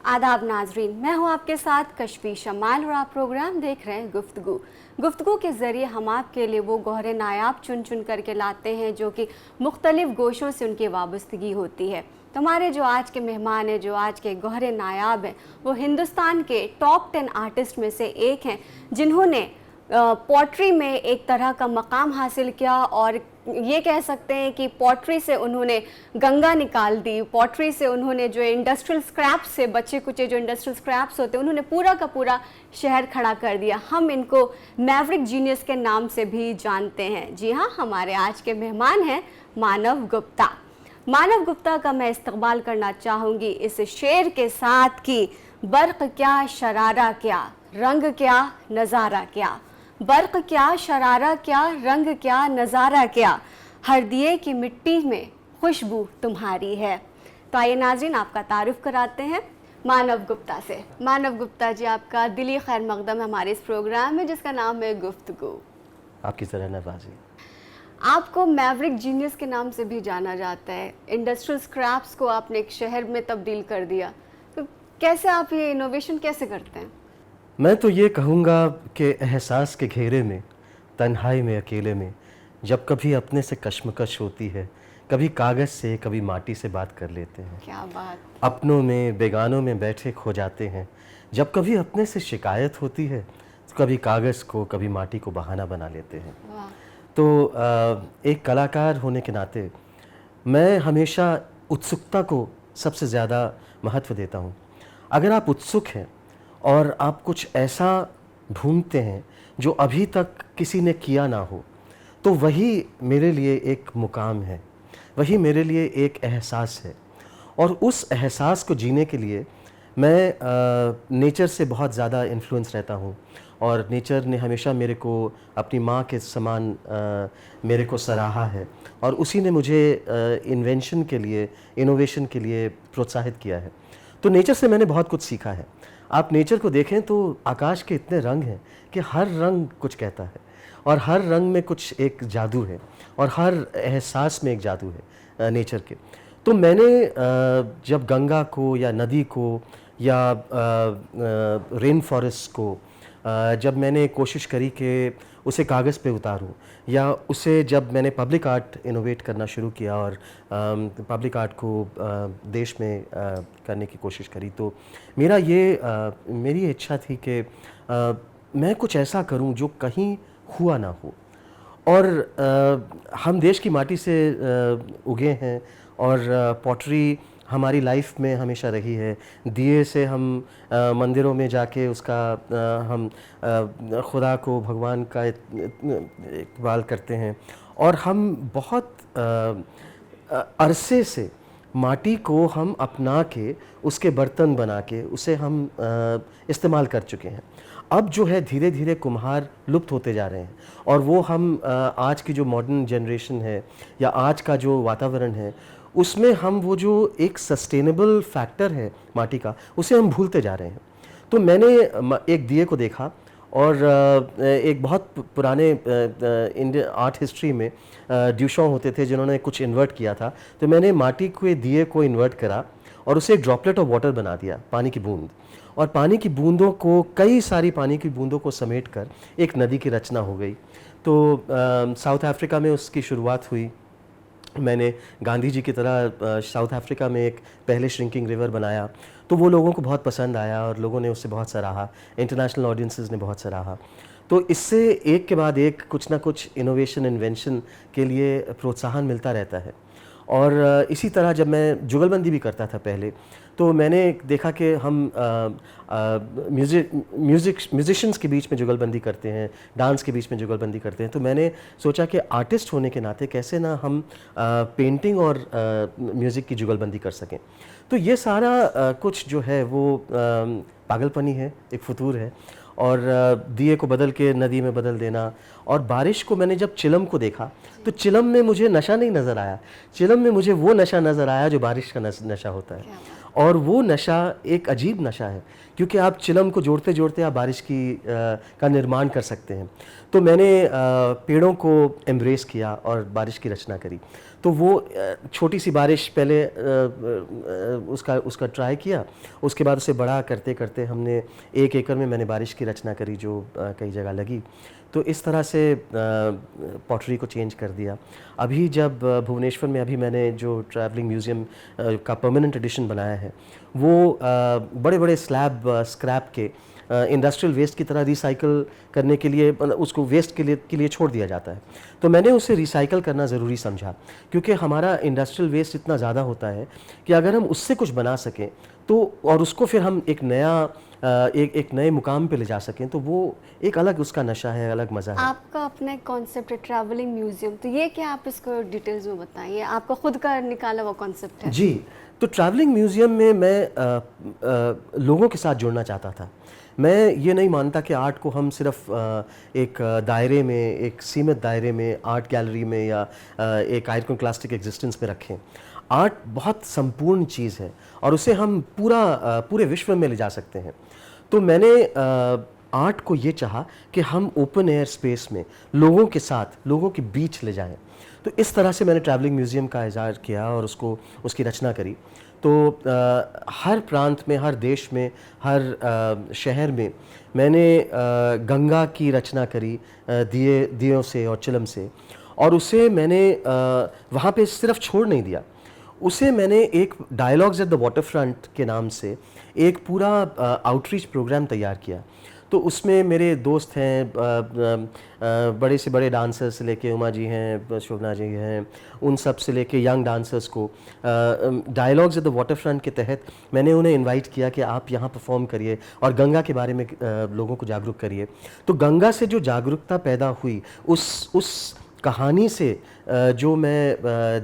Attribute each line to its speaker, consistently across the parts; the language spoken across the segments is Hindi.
Speaker 1: आदाब नाजरीन, मैं हूं आपके साथ कशफी शमाल और आप प्रोग्राम देख रहे हैं गुफ्तगू। गुफ्तगू के ज़रिए हम आपके लिए वो गौहरे नायाब चुन चुन करके लाते हैं जो कि मुख्तलिफ़ गोशों से उनकी वाबस्तगी होती है। तो हमारे जो आज के मेहमान हैं, जो आज के गौहरे नायाब हैं, वो हिंदुस्तान के टॉप 10 आर्टिस्ट में से एक हैं जिन्होंने पॉटरी में एक तरह का मकाम हासिल किया और ये कह सकते हैं कि पॉटरी से उन्होंने गंगा निकाल दी। पॉटरी से उन्होंने जो इंडस्ट्रियल स्क्रैप्स से बचे कुचे जो इंडस्ट्रियल स्क्रैप्स होते हैं उन्होंने पूरा का पूरा शहर खड़ा कर दिया। हम इनको मैवरिक जीनियस के नाम से भी जानते हैं। जी हाँ, हमारे आज के मेहमान हैं मानव गुप्ता। मानव गुप्ता का मैं इस्तकबाल करना चाहूँगी इस शेर के साथ कि बर्क़ क्या शरारा क्या, रंग क्या नज़ारा क्या। बर्क़ क्या शरारा क्या, रंग क्या नज़ारा क्या, हर दिए की मिट्टी में खुशबू तुम्हारी है। तो आइए नाज़रीन, आपका तारुफ कराते हैं मानव गुप्ता से। मानव गुप्ता जी, आपका दिली खैर मकदम है हमारे इस प्रोग्राम में जिसका नाम है गुफ्तगू।
Speaker 2: आपकी तरह नवाजी।
Speaker 1: आपको मैवरिक जीनियस के नाम से भी जाना जाता है। इंडस्ट्रियल स्क्रैप्स को आपने एक शहर में तब्दील कर दिया, तो कैसे आप ये इनोवेशन कैसे करते हैं?
Speaker 2: मैं तो ये कहूँगा कि एहसास के घेरे में, तन्हाई में, अकेले में, जब कभी अपने से कश्मकश होती है, कभी कागज़ से कभी माटी से बात कर लेते हैं।
Speaker 1: क्या बात।
Speaker 2: अपनों में बेगानों में बैठे खो जाते हैं। जब कभी अपने से शिकायत होती है तो कभी कागज़ को कभी माटी को बहाना बना लेते हैं। तो एक कलाकार होने के नाते मैं हमेशा उत्सुकता को सबसे ज़्यादा महत्व देता हूँ। अगर आप उत्सुक हैं और आप कुछ ऐसा ढूंढते हैं जो अभी तक किसी ने किया ना हो, तो वही मेरे लिए एक मुकाम है, वही मेरे लिए एक एहसास है। और उस एहसास को जीने के लिए मैं नेचर से बहुत ज़्यादा इन्फ्लुएंस रहता हूँ और नेचर ने हमेशा मेरे को अपनी माँ के समान मेरे को सराहा है और उसी ने मुझे इन्वेंशन के लिए, इनोवेशन के लिए प्रोत्साहित किया है। तो नेचर से मैंने बहुत कुछ सीखा है। आप नेचर को देखें तो आकाश के इतने रंग हैं कि हर रंग कुछ कहता है और हर रंग में कुछ एक जादू है और हर एहसास में एक जादू है नेचर के। तो मैंने जब गंगा को या नदी को या रेन फॉरेस्ट को जब मैंने कोशिश करी कि उसे कागज़ पे उतारूं, या उसे जब मैंने पब्लिक आर्ट इनोवेट करना शुरू किया और पब्लिक आर्ट को देश में करने की कोशिश करी, तो मेरी इच्छा थी कि मैं कुछ ऐसा करूं जो कहीं हुआ ना हो। और हम देश की माटी से उगे हैं और पॉटरी हमारी लाइफ में हमेशा रही है। दिए से हम मंदिरों में जाके उसका हम खुदा को, भगवान का इकबाल करते हैं और हम बहुत अरसे से माटी को हम अपना के उसके बर्तन बना के उसे हम इस्तेमाल कर चुके हैं। अब जो है धीरे धीरे कुम्हार लुप्त होते जा रहे हैं और वो हम आज की जो मॉडर्न जनरेशन है या आज का जो वातावरण है उसमें हम वो जो एक सस्टेनेबल फैक्टर है माटी का, उसे हम भूलते जा रहे हैं। तो मैंने एक दिए को देखा और एक बहुत पुराने इंडियन आर्ट हिस्ट्री में ड्यूशॉ होते थे जिन्होंने कुछ इन्वर्ट किया था। तो मैंने माटी के दिए को इन्वर्ट करा और उसे एक ड्रॉपलेट ऑफ वाटर बना दिया, पानी की बूंद, और पानी की बूंदों को, कई सारी पानी की बूंदों को समेट कर एक नदी की रचना हो गई। तो साउथ अफ्रीका में उसकी शुरुआत हुई। मैंने गांधी जी की तरह साउथ अफ्रीका में एक पहले श्रिंकिंग रिवर बनाया, तो वो लोगों को बहुत पसंद आया और लोगों ने उससे बहुत सराहा, इंटरनेशनल ऑडियंसेस ने बहुत सराहा। तो इससे एक के बाद एक कुछ ना कुछ इनोवेशन, इन्वेंशन के लिए प्रोत्साहन मिलता रहता है। और इसी तरह जब मैं जुगलबंदी भी करता था पहले, तो मैंने देखा कि हम म्यूजिशियंस के बीच में जुगलबंदी करते हैं, डांस के बीच में जुगलबंदी करते हैं। तो मैंने सोचा कि आर्टिस्ट होने के नाते कैसे ना हम पेंटिंग और म्यूज़िक की जुगलबंदी कर सकें। तो ये सारा कुछ जो है वो पागलपनी है, एक फतूर है। और दिए को बदल के नदी में बदल देना। और बारिश को मैंने जब चिलम को देखा तो चिलम में मुझे नशा नहीं नज़र आया, चिलम में मुझे वो नशा नज़र आया जो बारिश का नशा होता है। और वो नशा एक अजीब नशा है क्योंकि आप चिलम को जोड़ते जोड़ते आप बारिश का निर्माण कर सकते हैं। तो मैंने पेड़ों को एम्ब्रेस किया और बारिश की रचना करी। तो वो छोटी सी बारिश पहले उसका ट्राई किया, उसके बाद उसे बड़ा करते करते हमने 1 एकड़ में मैंने बारिश की रचना करी जो कई जगह लगी। तो इस तरह से पॉटरी को चेंज कर दिया। अभी जब भुवनेश्वर में अभी मैंने जो ट्रैवलिंग म्यूज़ियम का परमानेंट एडिशन बनाया है, वो बड़े बड़े स्लैब स्क्रैप के इंडस्ट्रियल वेस्ट की तरह रिसाइकल करने के लिए, उसको वेस्ट के लिए छोड़ दिया जाता है। तो मैंने उसे रिसाइकल करना ज़रूरी समझा, क्योंकि हमारा इंडस्ट्रियल वेस्ट इतना ज़्यादा होता है कि अगर हम उससे कुछ बना सकें तो, और उसको फिर हम एक नए मुकाम पे ले जा सकें, तो वो एक अलग उसका नशा है, अलग मज़ा है।
Speaker 1: आपका अपना एक कॉन्सेप्ट है ट्रैवलिंग म्यूजियम, तो ये क्या आप इसको डिटेल्स में बताइए, आपका खुद का निकाला हुआ कॉन्सेप्ट है?
Speaker 2: जी, तो ट्रैवलिंग म्यूज़ियम में मैं लोगों के साथ जुड़ना चाहता था। मैं ये नहीं मानता कि आर्ट को हम सिर्फ एक दायरे में, एक सीमित दायरे में, आर्ट गैलरी में या एक आइकॉनक्लास्टिक एग्जिस्टेंस में रखें। आर्ट बहुत संपूर्ण चीज़ है और उसे हम पूरे विश्व में ले जा सकते हैं। तो मैंने आर्ट को ये चाहा कि हम ओपन एयर स्पेस में लोगों के साथ, लोगों के बीच ले जाएं। तो इस तरह से मैंने ट्रैवलिंग म्यूज़ियम का इज़ार किया और उसकी रचना करी। तो हर प्रांत में, हर देश में, हर शहर में मैंने गंगा की रचना करी दियों से और चिलम से, और उसे मैंने वहाँ पे सिर्फ छोड़ नहीं दिया, उसे मैंने एक dialogues at the water front के नाम से एक पूरा आउटरीच प्रोग्राम तैयार किया। तो उसमें मेरे दोस्त हैं, बड़े से बड़े डांसर्स से लेके, उमा जी हैं, शोभना जी हैं, उन सब से लेके यंग डांसर्स को dialogues at the water front के तहत मैंने उन्हें इनवाइट किया कि आप यहाँ परफॉर्म करिए और गंगा के बारे में लोगों को जागरूक करिए। तो गंगा से जो जागरूकता पैदा हुई, उस कहानी से जो मैं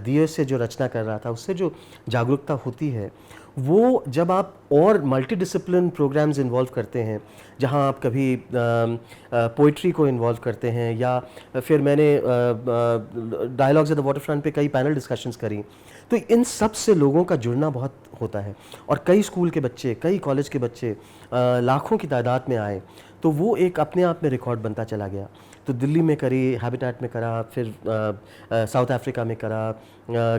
Speaker 2: दिए से जो रचना कर रहा था, उससे जो जागरूकता होती है, वो जब आप और मल्टी डिसिप्लिन प्रोग्राम्स इन्वॉल्व करते हैं, जहां आप कभी पोइट्री को इन्वॉल्व करते हैं, या फिर मैंने dialogues at the water front पे कई पैनल डिस्कशंस करी, तो इन सब से लोगों का जुड़ना बहुत होता है। और कई स्कूल के बच्चे, कई कॉलेज के बच्चे लाखों की तादाद में आए, तो वो एक अपने आप में रिकॉर्ड बनता चला गया। तो दिल्ली में करी, हैबिटेट में करा, फिर साउथ अफ्रीका में करा,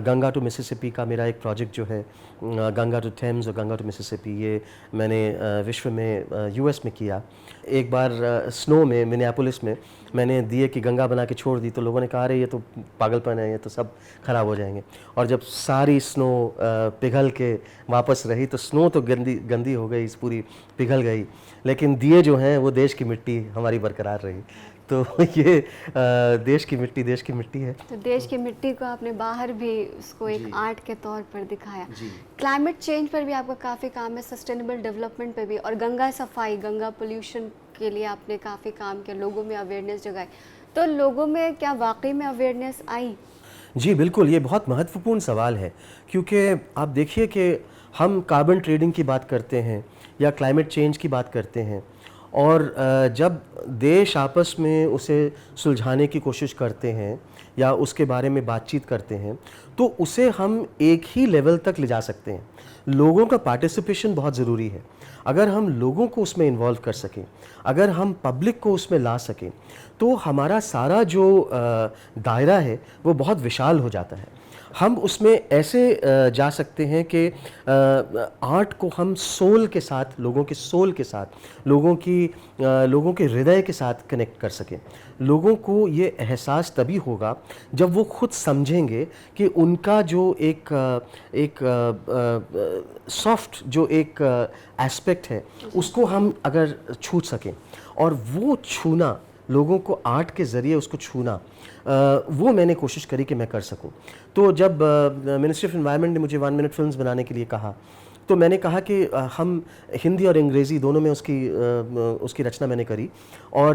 Speaker 2: गंगा टू मिसिसिपी का मेरा एक प्रोजेक्ट जो है, गंगा टू थेम्स और गंगा टू मिसिसिपी, ये मैंने विश्व में यूएस में किया। एक बार स्नो में, मिनियापोलिस में मैंने दिए कि गंगा बना के छोड़ दी, तो लोगों ने कहा अरे ये तो पागलपन है, ये तो सब खराब हो जाएंगे। और जब सारी स्नो पिघल के वापस रही, तो स्नो तो गंदी हो गई, पूरी पिघल गई, लेकिन दिए जो हैं वो देश की मिट्टी हमारी बरकरार रही। तो ये देश की मिट्टी है।
Speaker 1: तो देश की मिट्टी को आपने बाहर भी उसको एक आर्ट के तौर पर दिखाया। क्लाइमेट चेंज पर भी आपका काफ़ी काम है, सस्टेनेबल डेवलपमेंट पे भी, और गंगा सफाई, गंगा पोल्यूशन के लिए आपने काफ़ी काम किया, लोगों में अवेयरनेस जगाई। तो लोगों में क्या वाकई में अवेयरनेस आई? जी
Speaker 2: बिल्कुल, ये बहुत महत्वपूर्ण सवाल है, क्योंकि आप देखिए कि हम कार्बन ट्रेडिंग की बात करते हैं या क्लाइमेट चेंज की बात करते हैं, और जब देश आपस में उसे सुलझाने की कोशिश करते हैं या उसके बारे में बातचीत करते हैं, तो उसे हम एक ही लेवल तक ले जा सकते हैं। लोगों का पार्टिसिपेशन बहुत ज़रूरी है। अगर हम लोगों को उसमें इन्वॉल्व कर सकें, अगर हम पब्लिक को उसमें ला सकें, तो हमारा सारा जो दायरा है वो बहुत विशाल हो जाता है। हम उसमें ऐसे जा सकते हैं कि आर्ट को हम सोल के साथ, लोगों के सोल के साथ, लोगों के हृदय के साथ कनेक्ट कर सकें। लोगों को ये एहसास तभी होगा जब वो खुद समझेंगे कि उनका जो एक सॉफ्ट जो एक एस्पेक्ट है, उसको हम अगर छू सकें, और वो छूना, लोगों को आर्ट के ज़रिए उसको छूना, वो मैंने कोशिश करी कि मैं कर सकूं। तो जब मिनिस्ट्री ऑफ एनवायरनमेंट ने मुझे 1 मिनट फिल्म्स बनाने के लिए कहा, तो मैंने कहा कि हम हिंदी और अंग्रेज़ी दोनों में उसकी रचना मैंने करी, और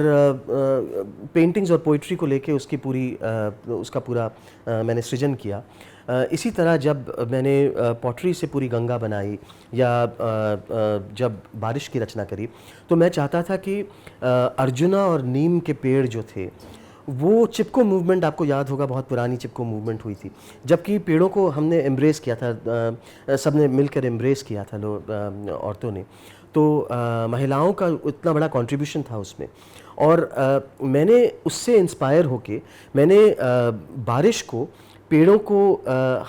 Speaker 2: पेंटिंग्स और पोइट्री को लेके उसका पूरा मैंने सृजन किया। इसी तरह जब मैंने पॉटरी से पूरी गंगा बनाई, या जब बारिश की रचना करी, तो मैं चाहता था कि अर्जुना और नीम के पेड़ जो थे, वो चिपको मूवमेंट, आपको याद होगा, बहुत पुरानी चिपको मूवमेंट हुई थी, जबकि पेड़ों को हमने एम्ब्रेस किया था, सबने मिलकर एम्ब्रेस किया था, औरतों ने। तो महिलाओं का इतना बड़ा कंट्रीब्यूशन था उसमें, और मैंने उससे इंस्पायर होके मैंने बारिश को पेड़ों को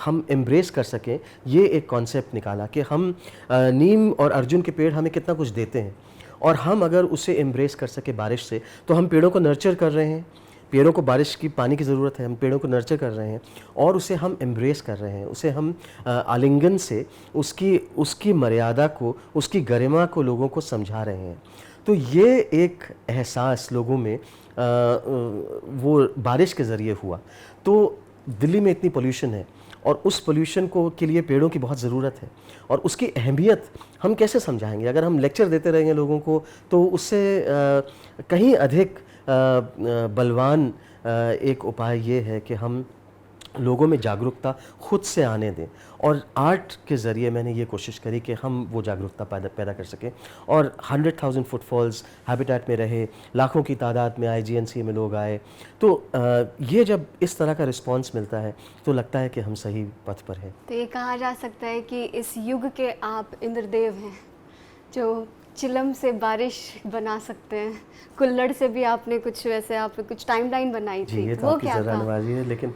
Speaker 2: हम एम्ब्रेस कर सकें, ये एक कॉन्सेप्ट निकाला कि हम नीम और अर्जुन के पेड़ हमें कितना कुछ देते हैं, और हम अगर उसे एम्ब्रेस कर सके बारिश से, तो हम पेड़ों को नर्चर कर रहे हैं, पेड़ों को बारिश की पानी की ज़रूरत है, हम पेड़ों को नर्चर कर रहे हैं और उसे हम एम्ब्रेस कर रहे हैं, उसे हम आलिंगन से उसकी मर्यादा को, उसकी गरिमा को लोगों को समझा रहे हैं। तो ये एक एहसास लोगों में वो बारिश के ज़रिए हुआ। तो दिल्ली में इतनी पोल्यूशन है और उस पोल्यूशन को के लिए पेड़ों की बहुत ज़रूरत है, और उसकी अहमियत हम कैसे समझाएंगे? अगर हम लेक्चर देते रहेंगे लोगों को, तो उससे कहीं अधिक बलवान एक उपाय ये है कि हम लोगों में जागरूकता खुद से आने दें, और आर्ट के ज़रिए मैंने ये कोशिश करी कि हम वो जागरूकता पैदा कर सकें, और 100,000 फुटफॉल्स हैबिटेट में रहे, लाखों की तादाद में IGNC में लोग आए। तो ये जब इस तरह का रिस्पांस मिलता है तो लगता है कि हम सही पथ पर हैं।
Speaker 1: तो ये कहा जा सकता है कि इस युग के आप इंद्रदेव हैं, जो चिलम से बारिश बना सकते हैं। कुल्हड़ से भी आपने कुछ वैसे आपने कुछ टाइमलाइन बनाई थी,
Speaker 2: ये तो
Speaker 1: वो
Speaker 2: आपकी
Speaker 1: क्या
Speaker 2: ज़रा
Speaker 1: था?
Speaker 2: नवाजी है, लेकिन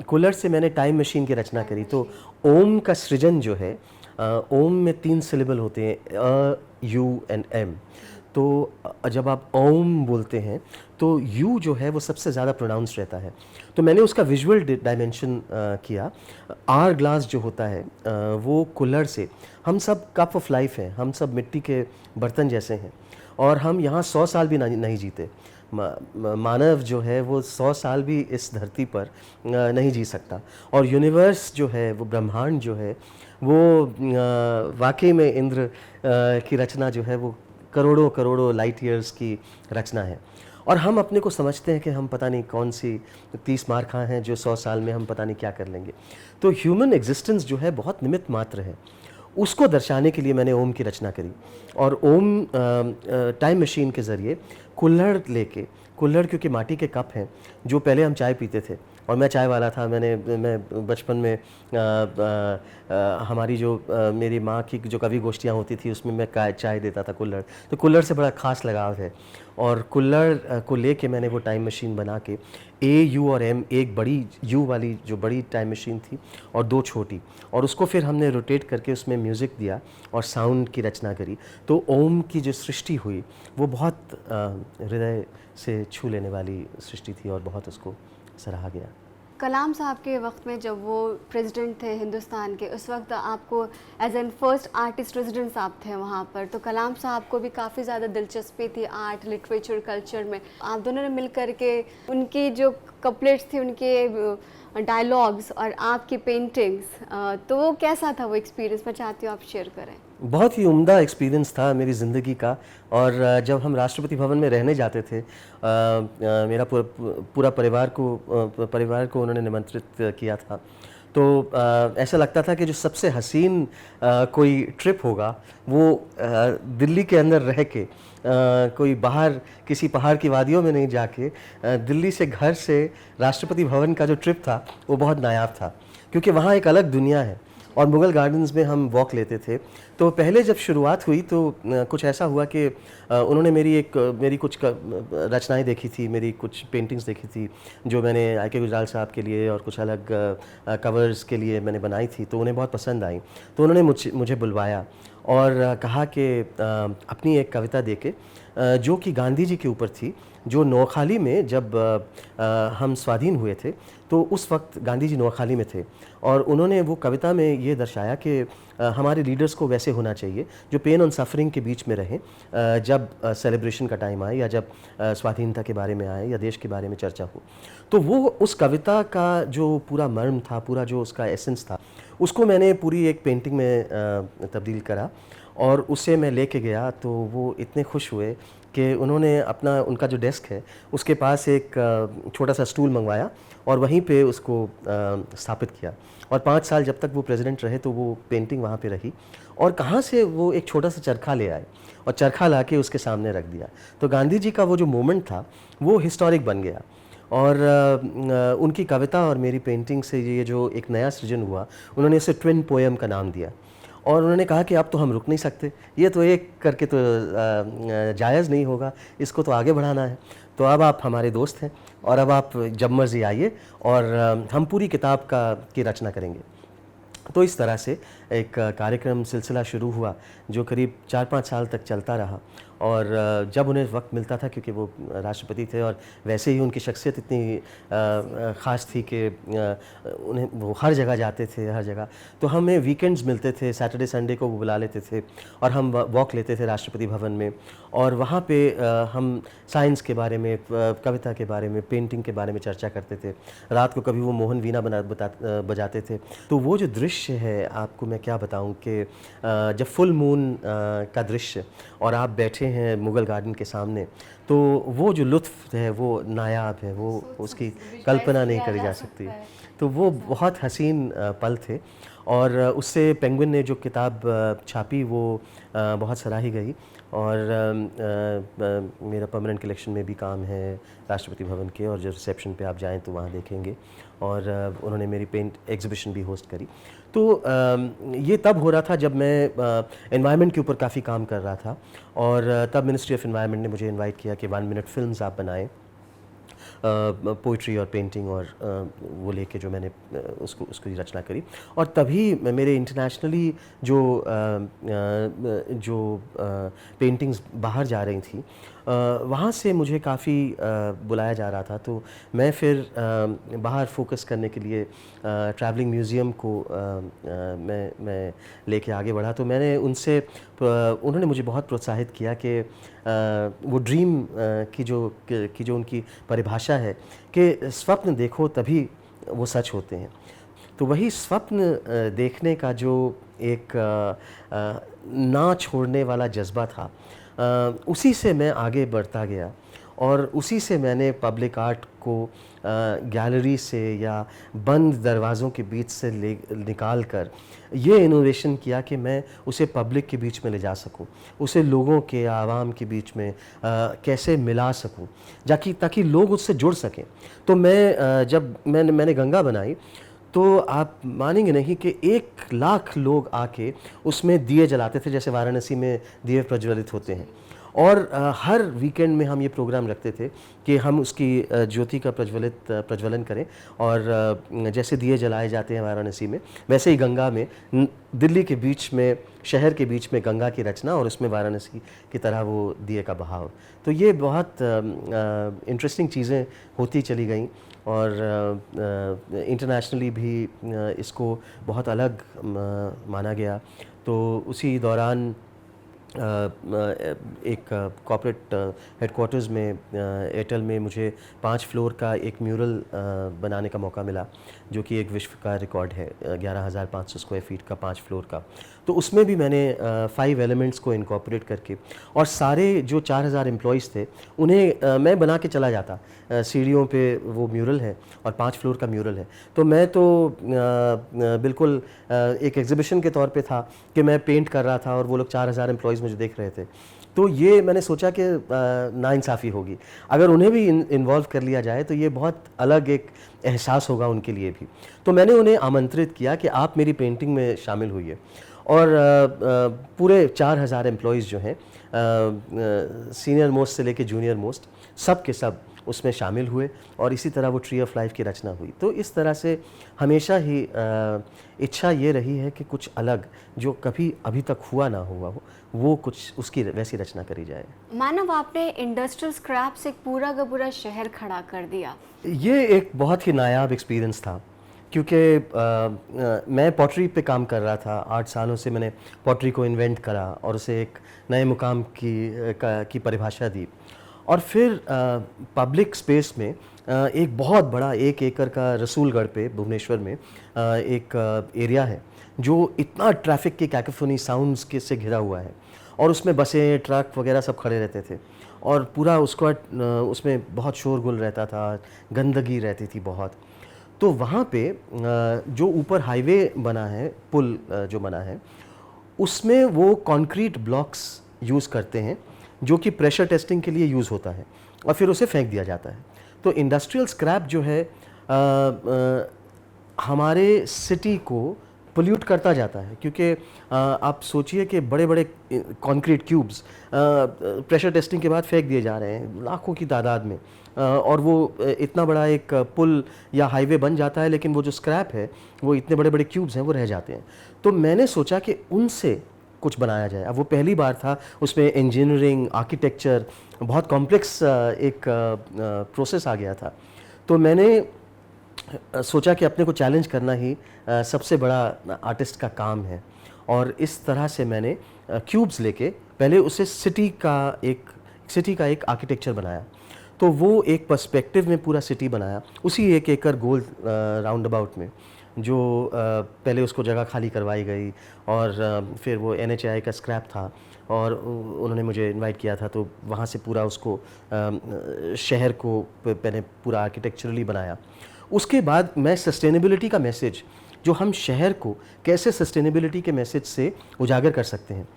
Speaker 2: कुल्हड़ से मैंने टाइम मशीन की रचना करी। तो ओम का सृजन जो है, ओम में 3 सिलेबल होते हैं, अ, यू एंड एम। तो जब आप ओम बोलते हैं तो यू जो है वो सबसे ज़्यादा प्रोनाउंस रहता है। तो मैंने उसका विजुअल डायमेंशन किया। आर ग्लास जो होता है वो कुल्हड़ से, हम सब कप ऑफ लाइफ हैं, हम सब मिट्टी के बर्तन जैसे हैं, और हम यहाँ 100 साल भी नहीं जीते। मानव जो है वो 100 साल भी इस धरती पर नहीं जी सकता, और यूनिवर्स जो है, वो ब्रह्मांड जो है, वो वाकई में इंद्र की रचना जो है वो करोड़ों करोड़ों लाइट ईयर्स की रचना है। और हम अपने को समझते हैं कि हम पता नहीं कौन सी 30 मार खां हैं जो 100 साल में हम पता नहीं क्या कर लेंगे। तो ह्यूमन एग्जिस्टेंस जो है बहुत निमित्त मात्र है, उसको दर्शाने के लिए मैंने ओम की रचना करी। और ओम टाइम मशीन के ज़रिए कुल्हड़ लेके, कुल्हड़ क्योंकि माटी के कप हैं, जो पहले हम चाय पीते थे, और मैं चाय वाला था, मैं बचपन में हमारी जो मेरी माँ की जो कवि गोष्ठियाँ होती थी उसमें मैं चाय देता था कुल्हड़, तो कुल्हड़ से बड़ा ख़ास लगाव है। और कुल्हड़ को लेके मैंने वो टाइम मशीन बना के, ए, यू और एम, एक बड़ी यू वाली जो बड़ी टाइम मशीन थी और 2 छोटी, और उसको फिर हमने रोटेट करके उसमें म्यूज़िक दिया और साउंड की रचना करी। तो ओम की जो सृष्टि हुई वो बहुत हृदय से छू लेने वाली सृष्टि थी और बहुत उसको सराहा गया।
Speaker 1: कलाम साहब के वक्त में जब वो प्रेसिडेंट थे हिंदुस्तान के, उस वक्त आपको as an first artist resident साहब थे वहाँ पर, तो कलाम साहब को भी काफ़ी ज़्यादा दिलचस्पी थी आर्ट, लिटरेचर, कल्चर में। आप दोनों ने मिल कर के उनकी जो कपलेट्स थी, उनके डायलॉग्स और आपकी पेंटिंग्स, तो वो कैसा था वो एक्सपीरियंस? मैं चाहती हूँ आप शेयर करें।
Speaker 2: बहुत ही उम्दा एक्सपीरियंस था मेरी ज़िंदगी का। और जब हम राष्ट्रपति भवन में रहने जाते थे, मेरा पूरा परिवार को उन्होंने निमंत्रित किया था, तो ऐसा लगता था कि जो सबसे हसीन कोई ट्रिप होगा वो दिल्ली के अंदर रह के, कोई बाहर किसी पहाड़ की वादियों में नहीं जाके, दिल्ली से घर से राष्ट्रपति भवन का जो ट्रिप था वो बहुत नायाब था, क्योंकि वहाँ एक अलग दुनिया है। और मुगल गार्डन्स में हम वॉक लेते थे। तो पहले जब शुरुआत हुई तो कुछ ऐसा हुआ कि उन्होंने मेरी कुछ रचनाएं देखी थी, मेरी कुछ पेंटिंग्स देखी थी जो मैंने IK गुजराल साहब के लिए और कुछ अलग कवर्स के लिए मैंने बनाई थी, तो उन्हें बहुत पसंद आई। तो उन्होंने मुझे बुलवाया और कहा कि अपनी एक कविता देके, जो कि गांधी जी के ऊपर थी, जो नोखाली में जब हम स्वाधीन हुए थे तो उस वक्त गांधी जी नोखाली में थे, और उन्होंने वो कविता में ये दर्शाया कि हमारे लीडर्स को वैसे होना चाहिए जो पेन और सफरिंग के बीच में रहें, जब सेलिब्रेशन का टाइम आए या जब स्वाधीनता के बारे में आए या देश के बारे में चर्चा हो। तो वो उस कविता का जो पूरा मर्म था, पूरा जो उसका एसेंस था, उसको मैंने पूरी एक पेंटिंग में तब्दील करा और उसे मैं लेके गया। तो वो इतने खुश हुए कि उन्होंने उनका जो डेस्क है उसके पास एक छोटा सा स्टूल मंगवाया और वहीं पे उसको स्थापित किया। और 5 साल जब तक वो प्रेसिडेंट रहे तो वो पेंटिंग वहाँ पे रही। और कहाँ से वो एक छोटा सा चरखा ले आए और चरखा ला के उसके सामने रख दिया। तो गांधी जी का वो जो मोमेंट था वो हिस्टोरिक बन गया। और उनकी कविता और मेरी पेंटिंग से ये जो एक नया सृजन हुआ, उन्होंने इसे ट्विन पोएम का नाम दिया। और उन्होंने कहा कि अब तो हम रुक नहीं सकते, ये तो एक करके तो जायज़ नहीं होगा, इसको तो आगे बढ़ाना है। तो अब आप हमारे दोस्त हैं और अब आप जब मर्ज़ी आइए और हम पूरी किताब की रचना करेंगे। तो इस तरह से एक कार्यक्रम सिलसिला शुरू हुआ जो करीब 4-5 साल तक चलता रहा। और जब उन्हें वक्त मिलता था, क्योंकि वो राष्ट्रपति थे और वैसे ही उनकी शख्सियत इतनी ख़ास थी कि उन्हें वो हर जगह जाते थे, हर जगह। तो हमें वीकेंड्स मिलते थे, सैटरडे संडे को वो बुला लेते थे और हम वॉक लेते थे राष्ट्रपति भवन में, और वहाँ पे हम साइंस के बारे में, कविता के बारे में, पेंटिंग के बारे में चर्चा करते थे। रात को कभी वो मोहन वीणा बजाते थे। तो वो जो दृश्य है, आपको मैं क्या बताऊं कि जब फुल मून का दृश्य और आप बैठे हैं मुगल गार्डन के सामने, तो वो जो लुत्फ़ है वो नायाब है, वो उसकी कल्पना नहीं करी जा सकती। तो वो बहुत हसीन पल थे। और उससे पेंगुइन ने जो किताब छापी वो बहुत सराही गई, और मेरा परमानेंट कलेक्शन में भी काम है राष्ट्रपति भवन के, और जब रिसेप्शन पे आप जाएं तो वहाँ देखेंगे। और उन्होंने मेरी पेंट एग्जीबिशन भी होस्ट करी। तो ये तब हो रहा था जब मैं एनवायरनमेंट के ऊपर काफ़ी काम कर रहा था, और तब मिनिस्ट्री ऑफ एनवायरनमेंट ने मुझे इनवाइट किया कि 1 मिनट फिल्म्स आप बनाएं, पोइट्री और पेंटिंग और वो लेके जो मैंने उसकी रचना करी। और तभी मेरे इंटरनेशनली जो पेंटिंग्स बाहर जा रही थी, वहाँ से मुझे काफ़ी बुलाया जा रहा था। तो मैं फिर बाहर फोकस करने के लिए ट्रैवलिंग म्यूज़ियम को मैं लेके आगे बढ़ा। तो मैंने उन्होंने मुझे बहुत प्रोत्साहित किया कि वो ड्रीम की जो उनकी परिभाषा है कि स्वप्न देखो तभी वो सच होते हैं। तो वही स्वप्न देखने का जो एक ना छोड़ने वाला जज्बा था, उसी से मैं आगे बढ़ता गया, और उसी से मैंने पब्लिक आर्ट को गैलरी से या बंद दरवाज़ों के बीच से निकाल कर ये इनोवेशन किया कि मैं उसे पब्लिक के बीच में ले जा सकूं, उसे लोगों के, आवाम के बीच में कैसे मिला सकूं, ताकि लोग उससे जुड़ सकें। तो जब मैंने गंगा बनाई, तो आप मानेंगे नहीं कि 1 लाख लोग आके उसमें दिए जलाते थे, जैसे वाराणसी में दिए प्रज्वलित होते हैं। और हर वीकेंड में हम ये प्रोग्राम रखते थे कि हम उसकी ज्योति का प्रज्वलन करें, और जैसे दिए जलाए जाते हैं वाराणसी में, वैसे ही गंगा में, दिल्ली के बीच में, शहर के बीच में गंगा की रचना, और उसमें वाराणसी की तरह वो दिए का बहाव। तो ये बहुत इंटरेस्टिंग चीज़ें होती चली गईं, और इंटरनेशनली भी इसको बहुत अलग माना गया। तो उसी दौरान एक कॉर्पोरेट हेडक्वार्टर्स में एयरटेल में मुझे 5 फ्लोर का एक म्यूरल बनाने का मौका मिला, जो कि एक विश्व का रिकॉर्ड है, 11,500 स्क्वायर फीट का 5 फ्लोर का। तो उसमें भी मैंने 5 एलिमेंट्स को इनकॉर्पोरेट करके, और सारे जो 4,000 एम्प्लॉइज़ थे उन्हें मैं बना के चला जाता। सीढ़ियों पे वो म्यूरल है और 5 फ्लोर का म्यूरल है। तो मैं तो बिल्कुल एक एग्जीबिशन के तौर पे था कि मैं पेंट कर रहा था और वो लोग 4,000 एम्प्लॉइज़ मुझे देख रहे थे। तो ये मैंने सोचा कि नाइंसाफ़ी होगी, अगर उन्हें भी इन्वॉल्व कर लिया जाए तो ये बहुत अलग एक एहसास होगा उनके लिए भी। तो मैंने उन्हें आमंत्रित किया कि आप मेरी पेंटिंग में शामिल हुइए, और पूरे 4,000 एम्प्लॉइज़ जो हैं, सीनियर मोस्ट से लेके जूनियर मोस्ट, सब के सब उसमें शामिल हुए, और इसी तरह वो ट्री ऑफ लाइफ की रचना हुई। तो इस तरह से हमेशा ही इच्छा ये रही है कि कुछ अलग, जो कभी अभी तक हुआ ना हुआ हो, वो कुछ उसकी वैसी रचना करी जाए।
Speaker 1: मानव, आपने इंडस्ट्रियल स्क्रैप से पूरा का पूरा शहर खड़ा कर दिया।
Speaker 2: ये एक बहुत ही नायाब एक्सपीरियंस था, क्योंकि मैं पॉटरी पे काम कर रहा था। 8 सालों से मैंने पॉटरी को इन्वेंट करा और उसे एक नए मुकाम की परिभाषा दी। और फिर पब्लिक स्पेस में एक बहुत बड़ा 1 एकड़ का रसूलगढ़ पे भुवनेश्वर में एक एरिया है जो इतना ट्रैफिक की कैकोफोनी साउंड्स से घिरा हुआ है, और उसमें बसें, ट्रक वगैरह सब खड़े रहते थे, और पूरा उसमें बहुत शोरगुल रहता था, गंदगी रहती थी बहुत। तो वहाँ पे जो ऊपर हाईवे बना है, पुल जो बना है, उसमें वो कंक्रीट ब्लॉक्स यूज़ करते हैं जो कि प्रेशर टेस्टिंग के लिए यूज़ होता है, और फिर उसे फेंक दिया जाता है। तो इंडस्ट्रियल स्क्रैप जो है हमारे सिटी को पोल्यूट करता जाता है, क्योंकि आप सोचिए कि बड़े बड़े कंक्रीट क्यूब्स प्रेशर टेस्टिंग के बाद फेंक दिए जा रहे हैं लाखों की तादाद में, और वो इतना बड़ा एक पुल या हाईवे बन जाता है, लेकिन वो जो स्क्रैप है वो इतने बड़े बड़े क्यूब्स हैं वो रह जाते हैं। तो मैंने सोचा कि उनसे कुछ बनाया जाए। अब वो पहली बार था, उसमें इंजीनियरिंग, आर्किटेक्चर, बहुत कॉम्प्लेक्स एक प्रोसेस आ गया था। तो मैंने सोचा कि अपने को चैलेंज करना ही सबसे बड़ा आर्टिस्ट का काम है, और इस तरह से मैंने क्यूब्स लेके पहले उसे सिटी का एक आर्किटेक्चर बनाया। तो वो एक पर्सपेक्टिव में पूरा सिटी बनाया, उसी 1 एकड़ गोल राउंड अबाउट में, जो पहले उसको जगह खाली करवाई गई, और फिर वो NHAI का स्क्रैप था और उन्होंने मुझे इनवाइट किया था, तो वहाँ से पूरा उसको शहर को मैंने पूरा आर्किटेक्चरली बनाया। उसके बाद मैं सस्टेनेबिलिटी का मैसेज, जो हम शहर को कैसे सस्टेनेबिलिटी के मैसेज से उजागर कर सकते हैं,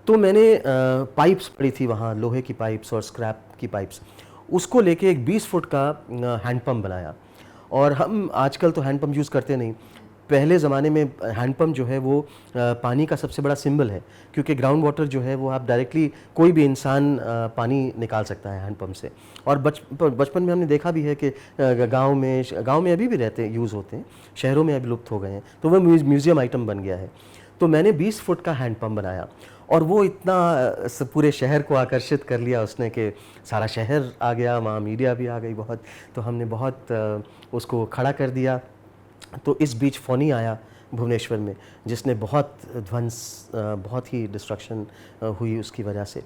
Speaker 2: तो मैंने पाइप्स पड़ी थी वहाँ, लोहे की पाइप्स और स्क्रैप की पाइप्स, उसको लेके एक 20 फुट का हैंडपम्प बनाया। और हम आजकल तो हैंडपम्प यूज़ करते नहीं, पहले ज़माने में हैंडपम्प जो है वो पानी का सबसे बड़ा सिंबल है, क्योंकि ग्राउंड वाटर जो है वो आप डायरेक्टली, कोई भी इंसान पानी निकाल सकता है हैंडपम्प से। और बचपन में हमने देखा भी है कि गांव में अभी भी रहते हैं, यूज़ होते हैं, शहरों में अभी लुप्त हो गए हैं, तो वो म्यूज़ियम आइटम बन गया है। तो मैंने 20 फुट का हैंडपम्प बनाया, और वो इतना पूरे शहर को आकर्षित कर लिया उसने कि सारा शहर आ गया, वहाँ मीडिया भी आ गई बहुत, तो हमने बहुत उसको खड़ा कर दिया। तो इस बीच फोनी आया भुवनेश्वर में, जिसने बहुत ध्वंस, बहुत ही डिस्ट्रक्शन हुई उसकी वजह से।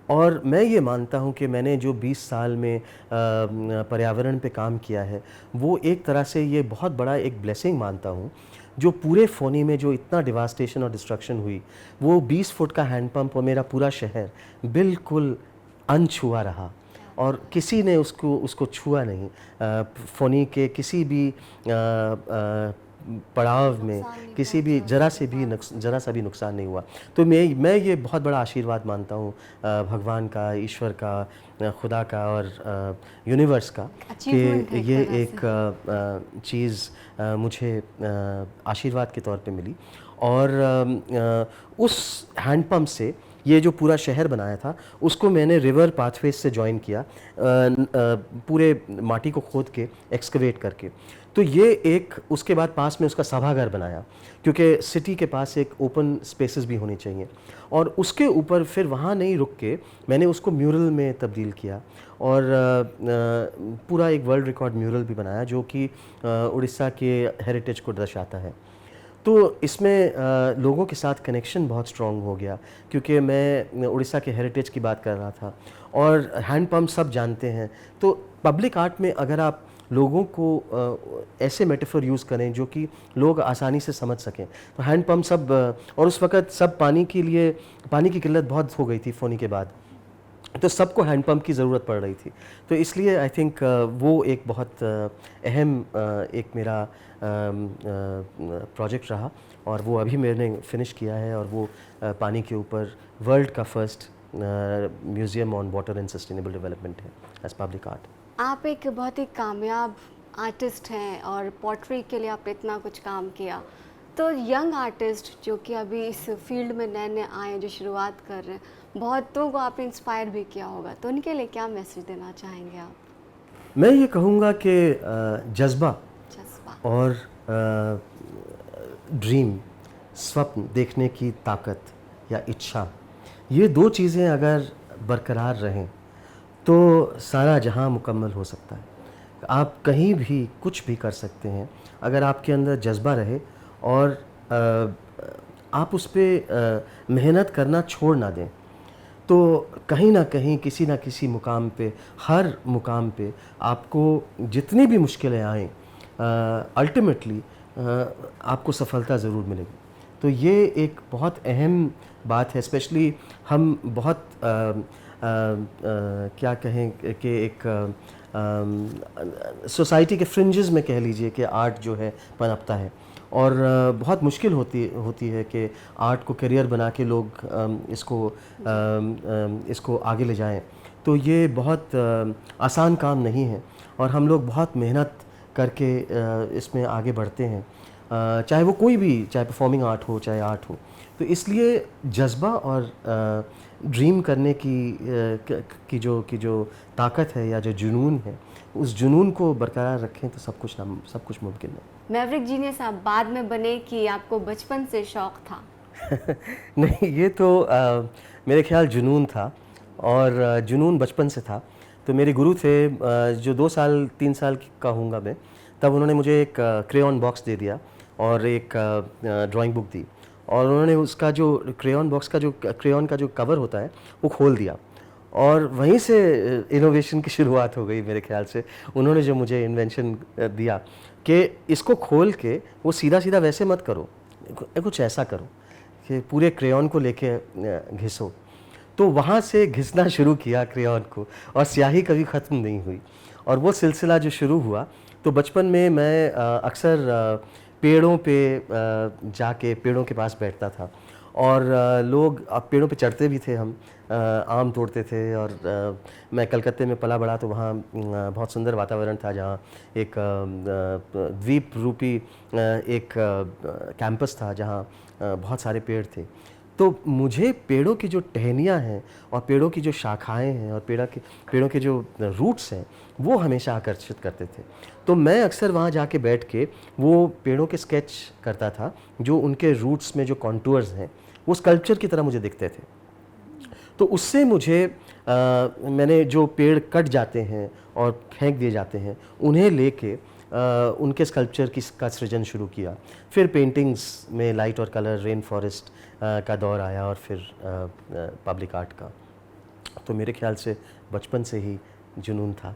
Speaker 2: और मैं ये मानता हूँ कि मैंने जो 20 साल में पर्यावरण पे काम किया है, वो एक तरह से ये बहुत बड़ा एक ब्लेसिंग मानता हूँ। जो पूरे फोनी में जो इतना डिवास्टेशन और डिस्ट्रक्शन हुई, वो 20 फुट का हैंडपम्प और मेरा पूरा शहर बिल्कुल अनछुआ रहा, और किसी ने उसको छुआ नहीं। फोनी के किसी भी पड़ाव में किसी भी जरा सा भी नुकसान नहीं हुआ। तो मैं ये बहुत बड़ा आशीर्वाद मानता हूँ भगवान का, ईश्वर का, खुदा का और यूनिवर्स का, कि ये एक चीज़ मुझे आशीर्वाद के तौर पे मिली। और उस हैंडपम्प से ये जो पूरा शहर बनाया था, उसको मैंने रिवर पाथवेज से जॉइन किया, पूरे माटी को खोद के, एक्सकवेट करके। तो ये एक, उसके बाद पास में उसका सभागार बनाया, क्योंकि सिटी के पास एक ओपन स्पेसेस भी होनी चाहिए। और उसके ऊपर फिर वहाँ नहीं रुक के मैंने उसको म्यूरल में तब्दील किया, और पूरा एक वर्ल्ड रिकॉर्ड म्यूरल भी बनाया, जो कि उड़ीसा के हेरिटेज को दर्शाता है। तो इसमें लोगों के साथ कनेक्शन बहुत स्ट्रॉन्ग हो गया, क्योंकि मैं उड़ीसा के हेरिटेज की बात कर रहा था, और हैंडपम्प सब जानते हैं। तो पब्लिक आर्ट में अगर आप लोगों को ऐसे मेटाफर यूज़ करें जो कि लोग आसानी से समझ सकें, तो हैंडपम्प सब, और उस वक़्त सब पानी की किल्लत बहुत हो गई थी फोनी के बाद, तो सबको हैंडपम्प की ज़रूरत पड़ रही थी। तो इसलिए आई थिंक वो एक बहुत अहम एक मेरा प्रोजेक्ट रहा, और वो अभी मैंने फिनिश किया है, और वो पानी के ऊपर वर्ल्ड का first museum on water and sustainable development है एज पब्लिक आर्ट।
Speaker 1: आप एक बहुत ही कामयाब आर्टिस्ट हैं, और पॉटरी के लिए आपने इतना कुछ काम किया। तो यंग आर्टिस्ट जो कि अभी इस फील्ड में नए नए आए हैं, जो शुरुआत कर रहे हैं, बहुतों को आपने इंस्पायर भी किया होगा, तो उनके लिए क्या मैसेज देना चाहेंगे आप?
Speaker 2: मैं ये कहूँगा कि जज्बा और ड्रीम, स्वप्न देखने की ताकत या इच्छा, ये 2 चीज़ें अगर बरकरार रहें तो सारा जहां मुकम्मल हो सकता है। आप कहीं भी कुछ भी कर सकते हैं, अगर आपके अंदर जज्बा रहे और आप उस पर मेहनत करना छोड़ ना दें, तो कहीं ना कहीं किसी ना किसी मुकाम पे, हर मुकाम पे आपको जितनी भी मुश्किलें आएँ, अल्टीमेटली आपको सफलता ज़रूर मिलेगी। तो ये एक बहुत अहम बात है, स्पेशली हम बहुत क्या कहें कि एक सोसाइटी के फ्रिंजेस में कह लीजिए कि आर्ट जो है पनपता है, और बहुत मुश्किल होती है कि आर्ट को करियर बना के लोग इसको आगे ले जाएं। तो ये बहुत आसान काम नहीं है, और हम लोग बहुत मेहनत करके इसमें आगे बढ़ते हैं। चाहे वो कोई भी, चाहे परफॉर्मिंग आर्ट हो, चाहे आर्ट हो। तो इसलिए जज्बा और ड्रीम करने की जो ताकत है या जो जुनून है, उस जुनून को बरकरार रखें तो सब कुछ मुमकिन है।
Speaker 1: मैवरिक जीनियस आप बाद में बने कि आपको बचपन से शौक था?
Speaker 2: नहीं, ये तो मेरे ख्याल जुनून था, और जुनून बचपन से था। तो मेरे गुरु थे, जो 2 साल 3 साल का होऊंगा मैं, तब उन्होंने मुझे एक क्रेयॉन बॉक्स दे दिया और एक ड्राइंग बुक दी, और उन्होंने उसका जो क्रेयॉन बॉक्स का जो क्रेयॉन का जो कवर होता है वो खोल दिया, और वहीं से इनोवेशन की शुरुआत हो गई मेरे ख्याल से। उन्होंने जो मुझे इन्वेंशन दिया कि इसको खोल के वो सीधा सीधा वैसे मत करो, कुछ ऐसा करो कि पूरे क्रेयॉन को लेके घिसो। तो वहाँ से घिसना शुरू किया क्रेयॉन को, और स्याही कभी ख़त्म नहीं हुई। और वो सिलसिला जो शुरू हुआ, तो बचपन में मैं अक्सर पेड़ों पे जाके पेड़ों के पास बैठता था, और लोग पेड़ों पे चढ़ते भी थे, हम आम तोड़ते थे। और मैं कलकत्ते में पला बड़ा, तो वहाँ बहुत सुंदर वातावरण था, जहाँ एक द्वीप रूपी एक कैंपस था, जहाँ बहुत सारे पेड़ थे। तो मुझे पेड़ों की जो टहनियाँ हैं और पेड़ों की जो शाखाएं हैं और पेड़ों के जो रूट्स हैं, वो हमेशा आकर्षित करते थे। तो मैं अक्सर वहाँ जाके बैठ के वो पेड़ों के स्केच करता था, जो उनके रूट्स में जो कॉन्टूर्स हैं वो स्कल्पचर की तरह मुझे दिखते थे। तो उससे मुझे मैंने जो पेड़ कट जाते हैं और फेंक दिए जाते हैं, उन्हें लेके उनके स्कल्पचर का सृजन शुरू किया। फिर पेंटिंग्स में लाइट और कलर, रेन फॉरेस्ट का दौर आया, और फिर पब्लिक आर्ट का। तो मेरे ख्याल से बचपन से ही जुनून था।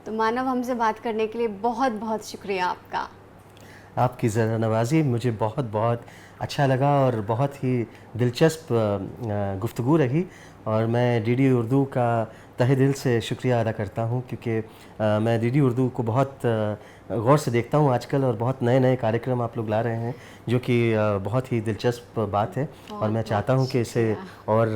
Speaker 1: तो मानव, हमसे बात करने के लिए बहुत बहुत शुक्रिया आपका।
Speaker 2: आपकी ज़रा नवाज़ी मुझे बहुत बहुत अच्छा लगा, और बहुत ही दिलचस्प गुफ्तगू रही, और मैं डीडी उर्दू का तहे दिल से शुक्रिया अदा करता हूँ, क्योंकि मैं डीडी उर्दू को बहुत गौर से देखता हूँ आजकल, और बहुत नए नए कार्यक्रम आप लोग ला रहे हैं, जो कि बहुत ही दिलचस्प बात है, और मैं चाहता हूँ कि इसे और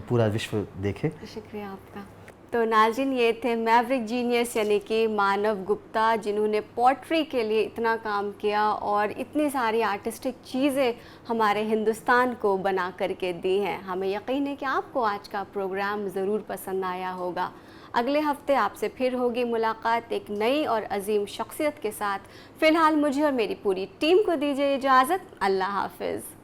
Speaker 2: पूरा विश्व देखे।
Speaker 1: शुक्रिया आपका। तो नाज़रीन, ये थे मैवरिक जीनियस यानी कि मानव गुप्ता, जिन्होंने पॉटरी के लिए इतना काम किया और इतनी सारी आर्टिस्टिक चीज़ें हमारे हिंदुस्तान को बना करके दी हैं। हमें यकीन है कि आपको आज का प्रोग्राम ज़रूर पसंद आया होगा। अगले हफ्ते आपसे फिर होगी मुलाकात एक नई और अजीम शख्सियत के साथ। फ़िलहाल मुझे और मेरी पूरी टीम को दीजिए इजाज़त। अल्लाह हाफ़िज़।